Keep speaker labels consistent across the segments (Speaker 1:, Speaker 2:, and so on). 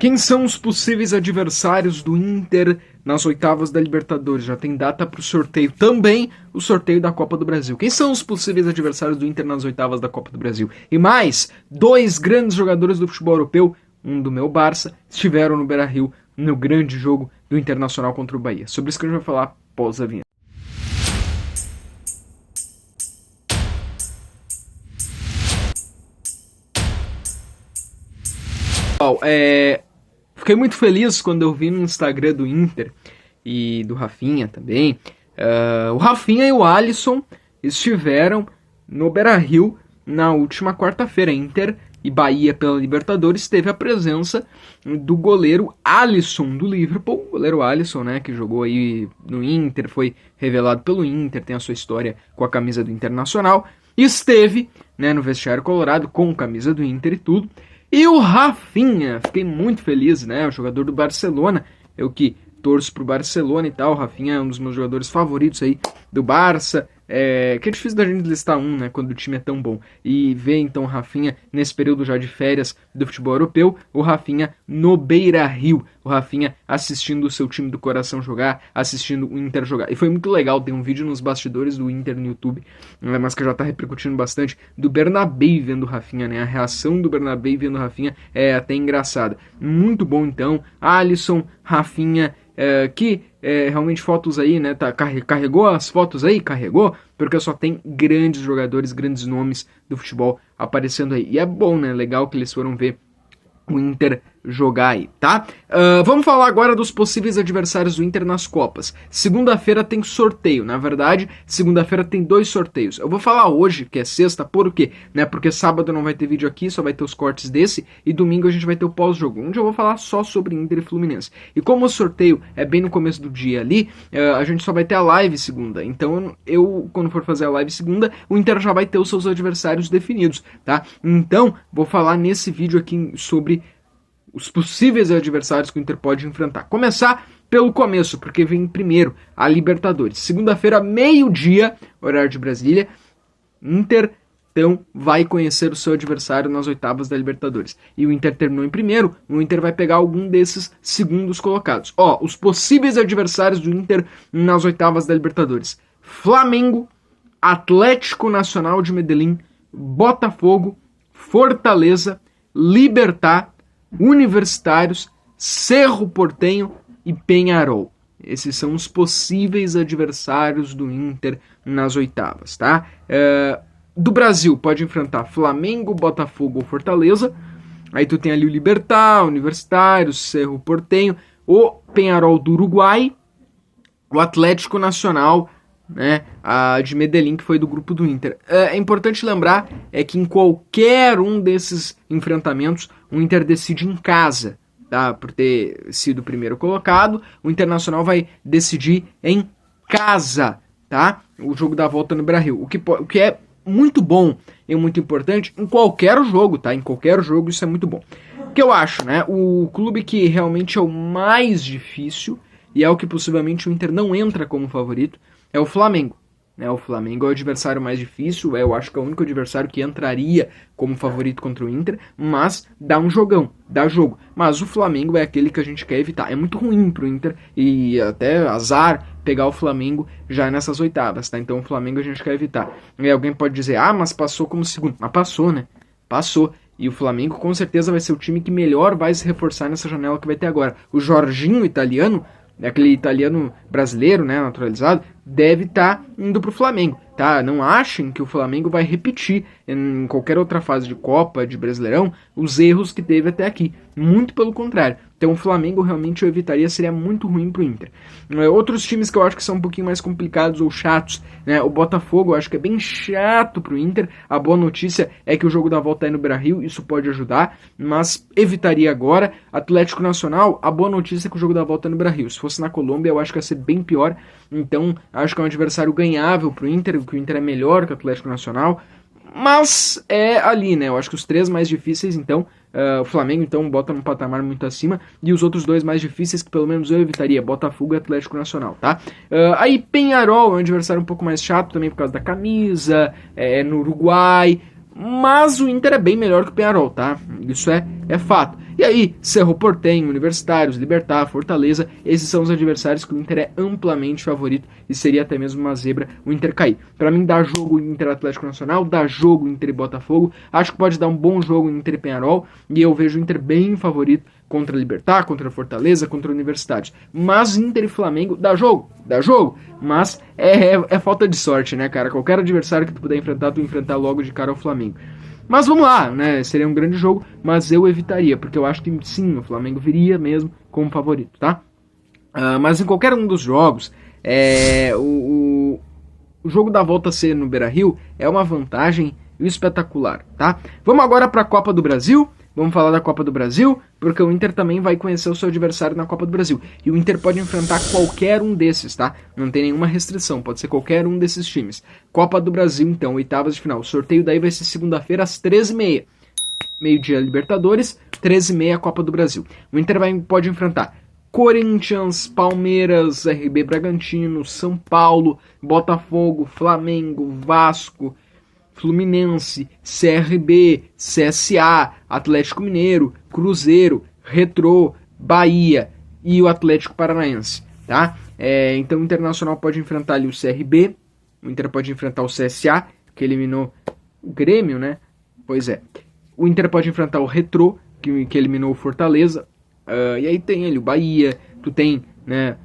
Speaker 1: Quem são os possíveis adversários do Inter nas oitavas da Libertadores? Já tem data para o sorteio também, o sorteio da Copa do Brasil. Quem são os possíveis adversários do Inter nas oitavas da Copa do Brasil? E mais, dois grandes jogadores do futebol europeu, um do meu Barça, estiveram no Beira-Rio no grande jogo do Internacional contra o Bahia. Sobre isso que a gente vai falar após a vinheta. Fiquei muito feliz quando eu vi no Instagram do Inter e do Rafinha também. O Rafinha e o Alisson estiveram no Beira-Rio na última quarta-feira. Inter e Bahia pela Libertadores teve a presença do goleiro Alisson do Liverpool. O goleiro Alisson, né, que jogou aí no Inter, foi revelado pelo Inter, tem a sua história com a camisa do Internacional. Esteve, né, no vestiário colorado com camisa do Inter e tudo. E o Rafinha, fiquei muito feliz, né? O jogador do Barcelona, eu que torço pro Barcelona e tal. O Rafinha é um dos meus jogadores favoritos aí do Barça. Que é difícil da gente listar um, né? Quando o time é tão bom. E ver então o Rafinha nesse período já de férias do futebol europeu. O Rafinha no Beira-Rio. O Rafinha assistindo o seu time do coração jogar, assistindo o Inter jogar. E foi muito legal, tem um vídeo nos bastidores do Inter no YouTube, mas que já tá repercutindo bastante, do Bernabéu vendo o Rafinha, né? A reação do Bernabéu vendo o Rafinha é até engraçada. Muito bom então. Alisson, Rafinha, realmente fotos aí, né? Carregou as fotos aí? Carregou? Porque só tem grandes jogadores, grandes nomes do futebol aparecendo aí. E é bom, né? Legal que eles foram ver o Inter jogar aí, tá? Vamos falar agora dos possíveis adversários do Inter nas Copas. Segunda-feira tem sorteio, na verdade, segunda-feira tem 2 sorteios. Eu vou falar hoje, que é sexta, por quê? Né? Porque sábado não vai ter vídeo aqui, só vai ter os cortes desse, e domingo a gente vai ter o pós-jogo, onde eu vou falar só sobre Inter e Fluminense. E como o sorteio é bem no começo do dia ali, a gente só vai ter a live segunda. Então eu, quando for fazer a live segunda, o Inter já vai ter os seus adversários definidos, tá? Então, vou falar nesse vídeo aqui sobre os possíveis adversários que o Inter pode enfrentar. Começar pelo começo, porque vem primeiro a Libertadores. Segunda-feira, meio-dia, horário de Brasília, Inter então vai conhecer o seu adversário nas oitavas da Libertadores. E o Inter terminou em primeiro, o Inter vai pegar algum desses segundos colocados. Os possíveis adversários do Inter nas oitavas da Libertadores: Flamengo, Atlético Nacional de Medellín, Botafogo, Fortaleza, Libertad, Universitários, Cerro Porteño e Peñarol. Esses são os possíveis adversários do Inter nas oitavas, tá? Do Brasil pode enfrentar Flamengo, Botafogo ou Fortaleza. Aí tu tem ali o Libertad, Universitários, Cerro Porteño, o Peñarol do Uruguai, o Atlético Nacional, né, de Medellín, que foi do grupo do Inter. É importante lembrar que em qualquer um desses enfrentamentos o Inter decide em casa, tá? Por ter sido o primeiro colocado, o Internacional vai decidir em casa, tá? O jogo da volta no Beira-Rio, o que é muito bom e muito importante em qualquer jogo, tá? Em qualquer jogo isso é muito bom. O que eu acho, né? O clube que realmente é o mais difícil e é o que possivelmente o Inter não entra como favorito é o Flamengo. O Flamengo é o adversário mais difícil, eu acho que é o único adversário que entraria como favorito contra o Inter, mas dá um jogão, dá jogo. Mas o Flamengo é aquele que a gente quer evitar. É muito ruim pro Inter e até azar pegar o Flamengo já nessas oitavas, tá? Então o Flamengo a gente quer evitar. E alguém pode dizer, mas passou como segundo. Mas passou, né? Passou. E o Flamengo com certeza vai ser o time que melhor vai se reforçar nessa janela que vai ter agora. O Jorginho italiano, aquele italiano brasileiro, né, naturalizado, deve estar indo pro Flamengo, tá? Não achem que o Flamengo vai repetir em qualquer outra fase de Copa, de Brasileirão, os erros que teve até aqui. Muito pelo contrário. Então o Flamengo realmente eu evitaria, seria muito ruim pro Inter. Outros times que eu acho que são um pouquinho mais complicados ou chatos, né? O Botafogo eu acho que é bem chato pro Inter. A boa notícia é que o jogo da volta é no Beira-Rio, isso pode ajudar, mas evitaria agora. Atlético Nacional, a boa notícia é que o jogo da volta é no Beira-Rio. Se fosse na Colômbia eu acho que ia ser bem pior, então acho que é um adversário ganhável pro Inter, que o Inter é melhor que o Atlético Nacional, mas é ali, né? Eu acho que os 3 mais difíceis, então, o Flamengo, então, bota num patamar muito acima, e os outros 2 mais difíceis, que pelo menos eu evitaria, Botafogo e Atlético Nacional, tá? Aí Peñarol é um adversário um pouco mais chato também por causa da camisa, no Uruguai, mas o Inter é bem melhor que o Peñarol, tá? Isso é fato. E aí, Cerro Porteño, Universitários, Libertad, Fortaleza, esses são os adversários que o Inter é amplamente favorito e seria até mesmo uma zebra o Inter cair. Para mim dá jogo Inter Atlético Nacional, dá jogo Inter e Botafogo, acho que pode dar um bom jogo Inter e Peñarol, e eu vejo o Inter bem favorito contra Libertad, contra Fortaleza, contra Universidade. Mas Inter e Flamengo dá jogo, mas é falta de sorte, né, cara? Qualquer adversário que tu puder enfrentar, tu enfrentar logo de cara ao Flamengo. Mas vamos lá, né? Seria um grande jogo, mas eu evitaria, porque eu acho que sim, o Flamengo viria mesmo como favorito, tá? Mas em qualquer um dos jogos, o jogo da volta a ser no Beira-Rio é uma vantagem espetacular, tá? Vamos agora para a Copa do Brasil. Vamos falar da Copa do Brasil, porque o Inter também vai conhecer o seu adversário na Copa do Brasil. E o Inter pode enfrentar qualquer um desses, tá? Não tem nenhuma restrição, pode ser qualquer um desses times. Copa do Brasil, então, oitavas de final. O sorteio daí vai ser segunda-feira às 13h30. Meio-dia Libertadores, 13h30 Copa do Brasil. O Inter pode enfrentar Corinthians, Palmeiras, RB Bragantino, São Paulo, Botafogo, Flamengo, Vasco, Fluminense, CRB, CSA, Atlético Mineiro, Cruzeiro, Retrô, Bahia e o Atlético Paranaense, tá? Então o Internacional pode enfrentar ali o CRB, o Inter pode enfrentar o CSA, que eliminou o Grêmio, né? Pois é. O Inter pode enfrentar o Retrô, que eliminou o Fortaleza, e aí tem ali o Bahia, tu tem, né,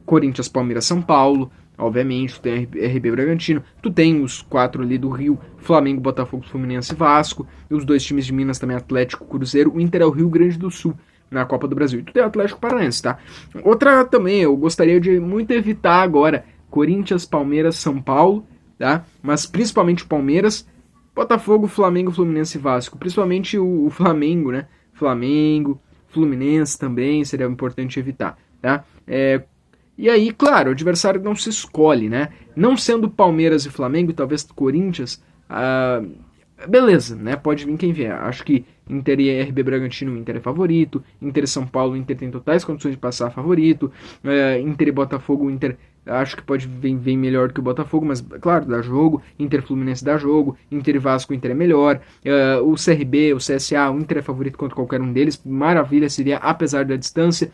Speaker 1: Corinthians, Palmeiras, São Paulo, obviamente, tu tem RB Bragantino, tu tem os 4 ali do Rio, Flamengo, Botafogo, Fluminense e Vasco, e os 2 times de Minas também, Atlético, Cruzeiro. O Inter é o Rio Grande do Sul na Copa do Brasil. E tu tem o Atlético Paranaense, tá? Outra também, eu gostaria de muito evitar agora, Corinthians, Palmeiras, São Paulo, tá? Mas principalmente o Palmeiras, Botafogo, Flamengo, Fluminense e Vasco. Principalmente o Flamengo, né? Flamengo, Fluminense também seria importante evitar, tá? E aí, claro, o adversário não se escolhe, né? Não sendo Palmeiras e Flamengo, talvez Corinthians, beleza, né? Pode vir quem vier. Acho que Inter e RB Bragantino, o Inter é favorito. Inter e São Paulo, o Inter tem totais condições de passar favorito. Inter e Botafogo, o Inter acho que pode vir melhor que o Botafogo, mas claro, dá jogo. Inter e Fluminense dá jogo. Inter e Vasco, o Inter é melhor. O CRB, o CSA, o Inter é favorito contra qualquer um deles. Maravilha seria, apesar da distância.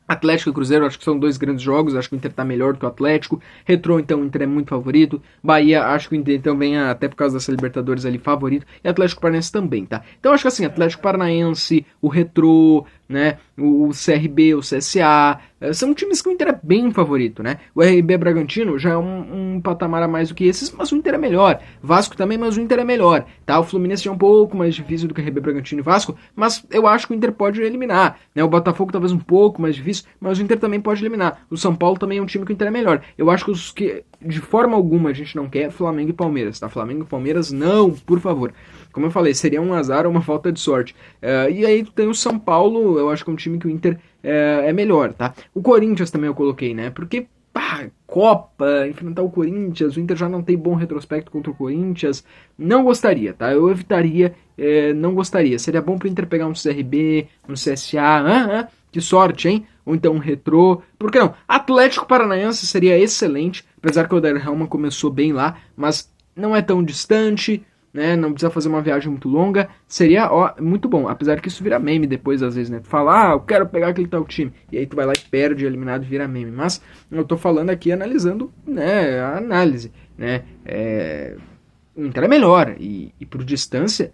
Speaker 1: Atlético e Cruzeiro, acho que são 2 grandes jogos, acho que o Inter tá melhor do que o Atlético. Retrô, então, o Inter é muito favorito. Bahia, acho que o Inter então vem até por causa dessa Libertadores ali favorito. E Atlético Paranaense também, tá? Então acho que assim, Atlético Paranaense, o Retrô, né, o CRB, o CSA, são times que o Inter é bem favorito, né? O RB Bragantino já é um patamar a mais do que esses, mas o Inter é melhor. Vasco também, mas o Inter é melhor, tá? O Fluminense já é um pouco mais difícil do que o RB Bragantino e Vasco, mas eu acho que o Inter pode eliminar, né? O Botafogo talvez um pouco mais difícil, mas o Inter também pode eliminar. O São Paulo também é um time que o Inter é melhor. Eu acho que os que de forma alguma a gente não quer Flamengo e Palmeiras, tá? Flamengo e Palmeiras não, por favor. Como eu falei, seria um azar ou uma falta de sorte. E aí tem o São Paulo, eu acho que é um time que o Inter é melhor, tá? O Corinthians também eu coloquei, né? Porque, Copa, enfrentar o Corinthians, o Inter já não tem bom retrospecto contra o Corinthians. Não gostaria, tá? Eu evitaria, não gostaria. Seria bom pro Inter pegar um CRB, um CSA, que sorte, hein? Ou então um Retrô, por que não? Atlético Paranaense seria excelente, apesar que o Odair Hellmann começou bem lá, mas não é tão distante, né? Não precisa fazer uma viagem muito longa, seria muito bom, apesar que isso vira meme depois, às vezes, né? Tu fala, eu quero pegar aquele tal time, e aí tu vai lá e perde, eliminado, vira meme. Mas eu tô falando aqui, analisando, né, a análise, né? O Inter é melhor, e por distância,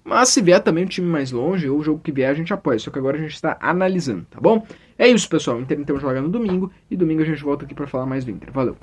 Speaker 1: mas se vier também um time mais longe, ou o jogo que vier, a gente apoia, só que agora a gente está analisando, tá bom? É isso, pessoal, o Inter então joga no domingo, e domingo a gente volta aqui para falar mais do Inter. Valeu!